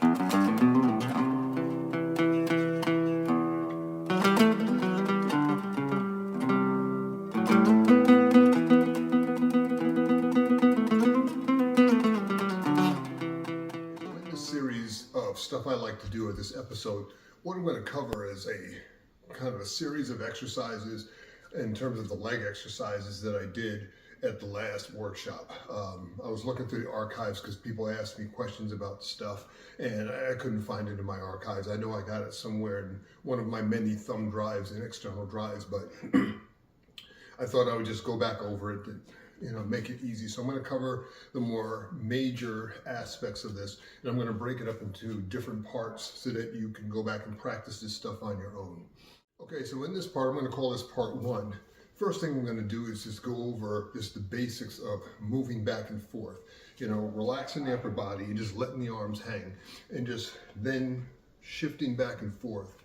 In this series of stuff I like to do at this episode, what I'm going to cover is a kind of a series of exercises in terms of the leg exercises that I did at the last workshop. I was looking through the archives because people asked me questions about stuff and I couldn't find it in my archives. I know I got it somewhere in one of my many thumb drives and external drives, but I thought I would just go back over it and make it easy. So I'm going to cover the more major aspects of this, and I'm going to break it up into different parts so that you can go back and practice this stuff on your own. Okay, so in this part, I'm going to call this part one. First thing I'm going to do is just go over just the basics of moving back and forth. Relaxing the upper body and just letting the arms hang, and just then shifting back and forth,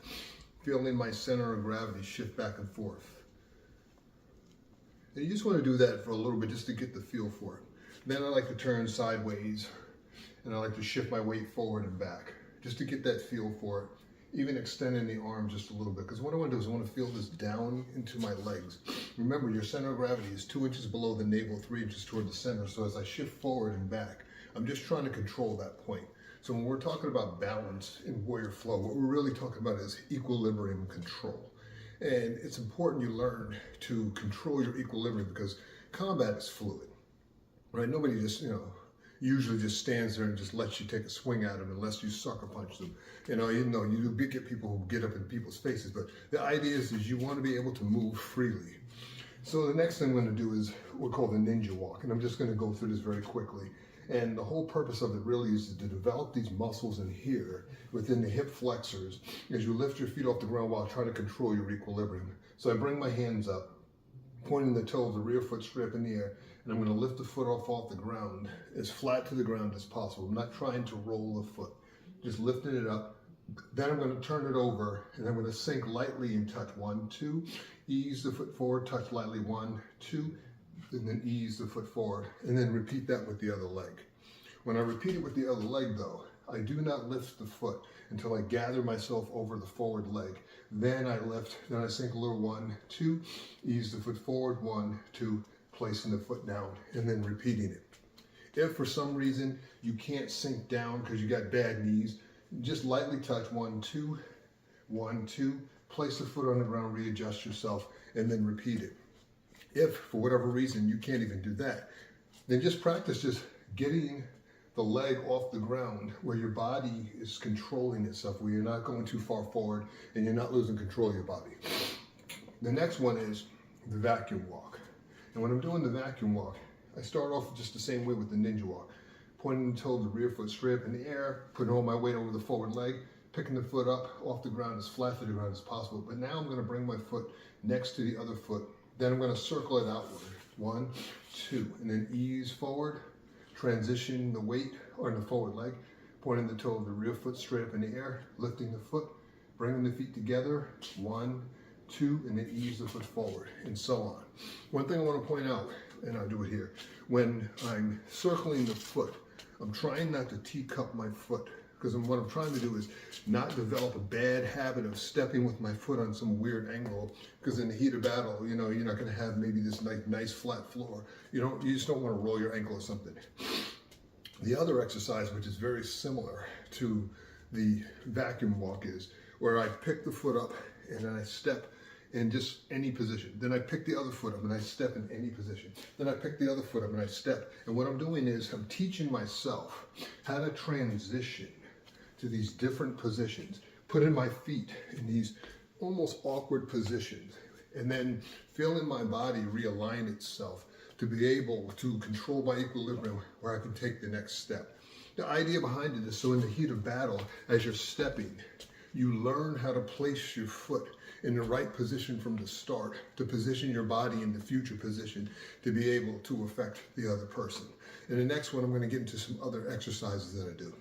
feeling my center of gravity shift back and forth. And you just want to do that for a little bit just to get the feel for it. Then I like to turn sideways and I like to shift my weight forward and back just to get that feel for it. Even extending the arms just a little bit, because what I want to do is I want to feel this down into my legs. Remember, your center of gravity is 2 inches below the navel, 3 inches toward the center. So as I shift forward and back, I'm just trying to control that point. So when we're talking about balance in warrior flow, what we're really talking about is equilibrium control. And it's important you learn to control your equilibrium, because combat is fluid, right? Nobody just, usually just stands there and just lets you take a swing at them unless you sucker punch them. You do get people who get up in people's faces, but the idea is you want to be able to move freely. So the next thing I'm going to do is what we call the ninja walk, and I'm just going to go through this very quickly. And the whole purpose of it really is to develop these muscles in here within the hip flexors as you lift your feet off the ground while trying to control your equilibrium. So I bring my hands up, pointing the toe of the rear foot straight up in the air, and I'm going to lift the foot off the ground as flat to the ground as possible. I'm not trying to roll the foot, just lifting it up. Then I'm going to turn it over and I'm going to sink lightly and touch 1, 2, ease the foot forward, touch lightly 1, 2, and then ease the foot forward, and then repeat that with the other leg. When I repeat it with the other leg though, I do not lift the foot until I gather myself over the forward leg. Then I lift, then I sink a little 1, 2, ease the foot forward, 1, 2, placing the foot down, and then repeating it. If for some reason you can't sink down because you got bad knees, just lightly touch 1, 2, 1, 2, place the foot on the ground, readjust yourself, and then repeat it. If for whatever reason you can't even do that, then just practice just getting the leg off the ground where your body is controlling itself, where you're not going too far forward and you're not losing control of your body. The next one is the vacuum walk. And when I'm doing the vacuum walk, I start off just the same way with the ninja walk, pointing the toe of the rear foot straight up in the air, putting all my weight over the forward leg, picking the foot up off the ground as flat to the ground as possible. But now I'm going to bring my foot next to the other foot. Then I'm going to circle it outward. 1, 2, and then ease forward, transition the weight on the forward leg, pointing the toe of the rear foot straight up in the air, lifting the foot, bringing the feet together, 1, 2, and then ease the foot forward, and so on. One thing I want to point out, and I'll do it here, when I'm circling the foot, I'm trying not to teacup my foot, because what I'm trying to do is not develop a bad habit of stepping with my foot on some weird angle, because in the heat of battle, you're not going to have maybe this nice flat floor. You just don't want to roll your ankle or something. The other exercise, which is very similar to the vacuum walk, is where I pick the foot up and then I step in just any position. Then I pick the other foot up and I step in any position. Then I pick the other foot up and I step. And what I'm doing is I'm teaching myself how to transition to these different positions, putting my feet in these almost awkward positions, and then feeling my body realign itself to be able to control my equilibrium where I can take the next step. The idea behind it is so in the heat of battle, as you're stepping, you learn how to place your foot in the right position from the start to position your body in the future position to be able to affect the other person. In the next one, I'm going to get into some other exercises that I do.